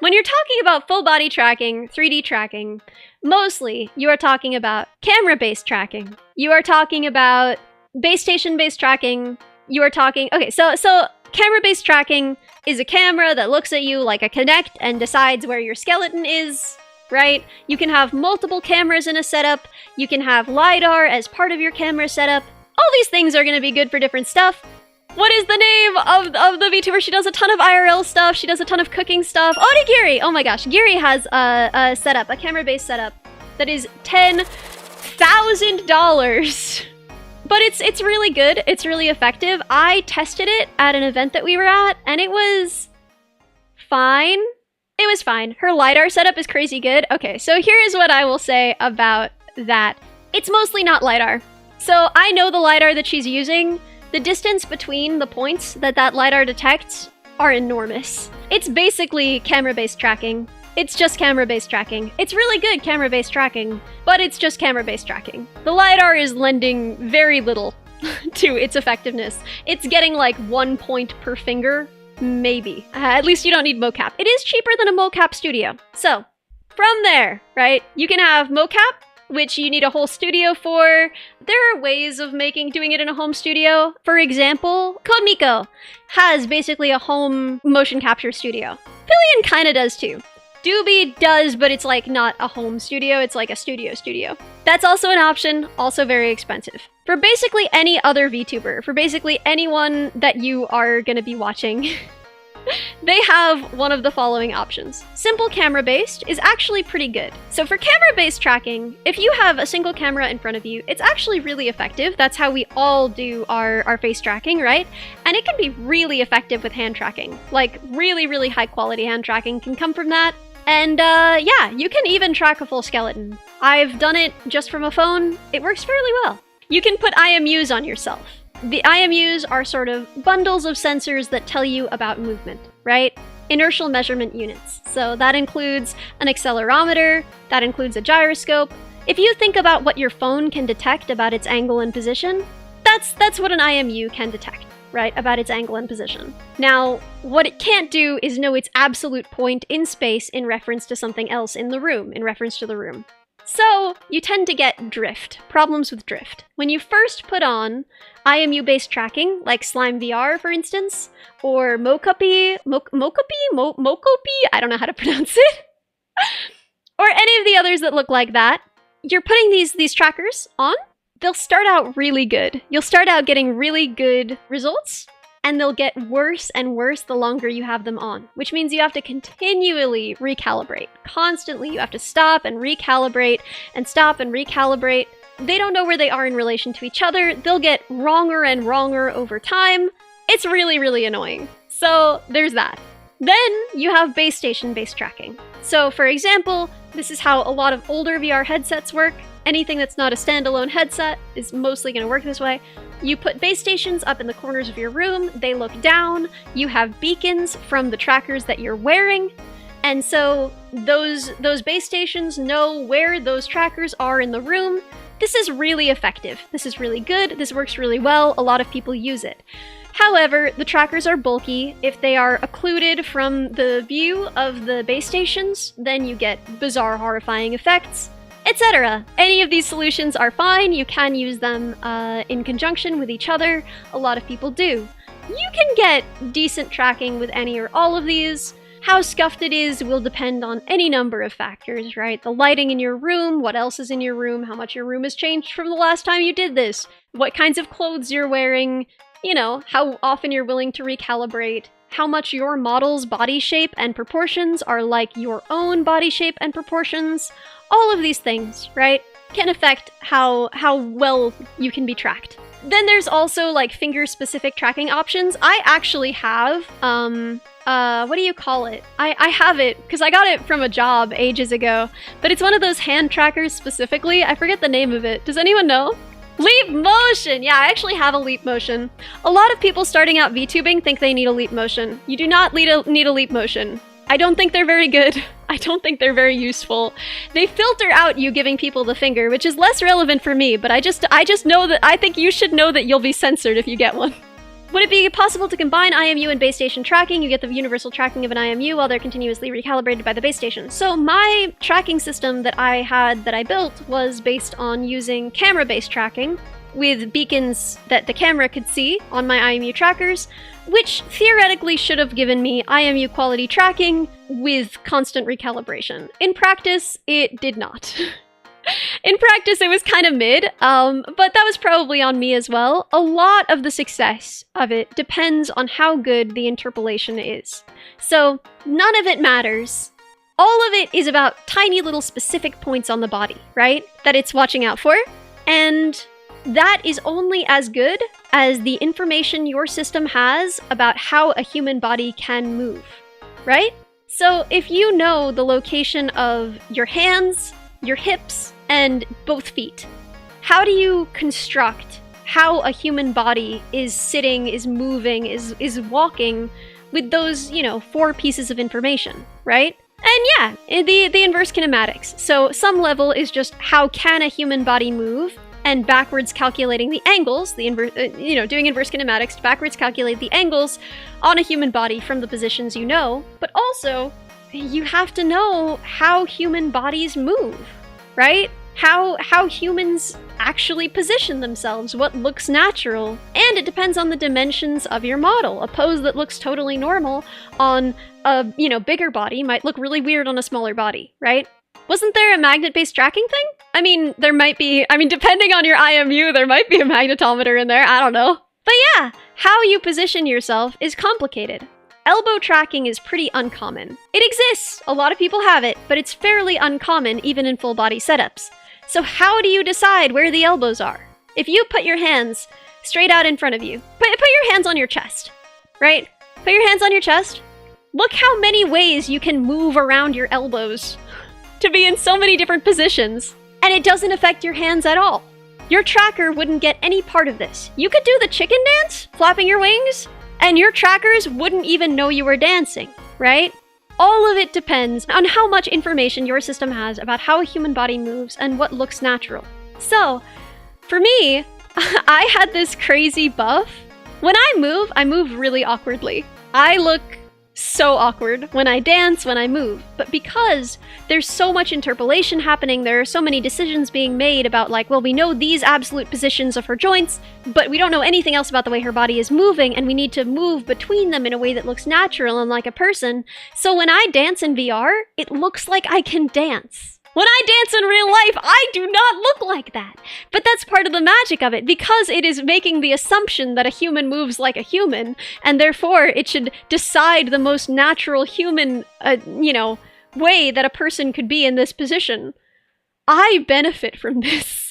When you're talking about full body tracking, 3D tracking, mostly you are talking about camera-based tracking. You are talking about base station-based tracking. You are talking, okay, so camera-based tracking is a camera that looks at you like a Kinect and decides where your skeleton is, right? You can have multiple cameras in a setup. You can have LiDAR as part of your camera setup. All these things are going to be good for different stuff. What is the name of the VTuber? She does a ton of IRL stuff. She does a ton of cooking stuff. Onigiri! Oh my gosh. Giri has a setup, a camera-based setup that is $10,000. But it's really good. It's really effective. I tested it at an event that we were at, and it was fine. It was fine. Her LiDAR setup is crazy good. Okay, so here is what I will say about that. It's mostly not LiDAR. So I know the LiDAR that she's using. The distance between the points that LiDAR detects are enormous. It's basically camera-based tracking. It's just camera-based tracking. It's really good camera-based tracking, but it's just camera-based tracking. The LiDAR is lending very little to its effectiveness. It's getting like 1 point per finger, maybe. At least you don't need mocap. It is cheaper than a mocap studio. So, from there, right, you can have mocap, which you need a whole studio for. There are ways of doing it in a home studio. For example, CodeMiko has basically a home motion capture studio. Pillion kinda does too. Doobie does, but it's like not a home studio, it's like a studio. That's also an option, also very expensive. For basically any other VTuber, for basically anyone that you are gonna be watching, they have one of the following options. Simple camera-based is actually pretty good. So for camera-based tracking, if you have a single camera in front of you, it's actually really effective. That's how we all do our face tracking, right? And it can be really effective with hand tracking. Like really, really high quality hand tracking can come from that. And yeah, you can even track a full skeleton. I've done it just from a phone. It works fairly well. You can put IMUs on yourself. The IMUs are sort of bundles of sensors that tell you about movement, right? Inertial measurement units. So that includes an accelerometer, that includes a gyroscope. If you think about what your phone can detect about its angle and position, that's what an IMU can detect, right? About its angle and position. Now, what it can't do is know its absolute point in space in reference to something else in the room, in reference to the room. So, you tend to get drift, problems with drift. When you first put on IMU-based tracking, like Slime VR, for instance, or Mokopi, I don't know how to pronounce it, or any of the others that look like that, you're putting these trackers on, they'll start out really good. You'll start out getting really good results, and they'll get worse and worse the longer you have them on, which means you have to continually recalibrate. Constantly, you have to stop and recalibrate, and stop and recalibrate. They don't know where they are in relation to each other. They'll get wronger and wronger over time. It's really, really annoying. So there's that. Then you have base station-based tracking. So for example, this is how a lot of older VR headsets work. Anything that's not a standalone headset is mostly going to work this way. You put base stations up in the corners of your room, they look down, you have beacons from the trackers that you're wearing, and so those base stations know where those trackers are in the room. This is really effective. This is really good. This works really well. A lot of people use it. However, the trackers are bulky. If they are occluded from the view of the base stations, then you get bizarre, horrifying effects, etc. Any of these solutions are fine. You can use them in conjunction with each other. A lot of people do. You can get decent tracking with any or all of these. How scuffed it is will depend on any number of factors, right? The lighting in your room, what else is in your room, how much your room has changed from the last time you did this, what kinds of clothes you're wearing, you know, how often you're willing to recalibrate, how much your model's body shape and proportions are like your own body shape and proportions. All of these things, right, can affect how well you can be tracked. Then there's also like finger-specific tracking options. I actually have, what do you call it? I have it because I got it from a job ages ago, but it's one of those hand trackers specifically. I forget the name of it. Does anyone know? Leap motion! Yeah, I actually have a leap motion. A lot of people starting out VTubing think they need a leap motion. You do not need a leap motion. I don't think they're very good. I don't think they're very useful. They filter out you giving people the finger, which is less relevant for me, but I just know that I think you should know that you'll be censored if you get one. Would it be possible to combine IMU and base station tracking? You get the universal tracking of an IMU while they're continuously recalibrated by the base station. So my tracking system that I built was based on using camera-based tracking with beacons that the camera could see on my IMU trackers, which theoretically should have given me IMU quality tracking with constant recalibration. In practice, it did not. In practice, it was kind of mid, but that was probably on me as well. A lot of the success of it depends on how good the interpolation is. So none of it matters. All of it is about tiny little specific points on the body, right? That it's watching out for. And that is only as good as the information your system has about how a human body can move, right? So if you know the location of your hands, your hips, and both feet, how do you construct how a human body is sitting, is moving, is walking with those, 4 pieces of information, right? And yeah, the inverse kinematics. So some level is just how can a human body move, and backwards calculating the angles, doing inverse kinematics to backwards calculate the angles on a human body from the positions you know, but also you have to know how human bodies move, right? How humans actually position themselves, what looks natural, and it depends on the dimensions of your model. A pose that looks totally normal on a, bigger body might look really weird on a smaller body, right? Wasn't there a magnet-based tracking thing? I mean, depending on your IMU, there might be a magnetometer in there, I don't know. But yeah, how you position yourself is complicated. Elbow tracking is pretty uncommon. It exists, a lot of people have it, but it's fairly uncommon even in full body setups. So how do you decide where the elbows are? If you put your hands straight out in front of you, put your hands on your chest, right? Put your hands on your chest. Look how many ways you can move around your elbows to be in so many different positions, and it doesn't affect your hands at all. Your tracker wouldn't get any part of this. You could do the chicken dance, flapping your wings, and your trackers wouldn't even know you were dancing, right? All of it depends on how much information your system has about how a human body moves and what looks natural. So, for me, I had this crazy buff. When I move really awkwardly. I look so awkward when I dance, when I move. But because there's so much interpolation happening, there are so many decisions being made about we know these absolute positions of her joints, but we don't know anything else about the way her body is moving, and we need to move between them in a way that looks natural and like a person. So when I dance in VR, it looks like I can dance. When I dance in real life, I do not look like that. But that's part of the magic of it, because it is making the assumption that a human moves like a human, and therefore it should decide the most natural human, way that a person could be in this position. I benefit from this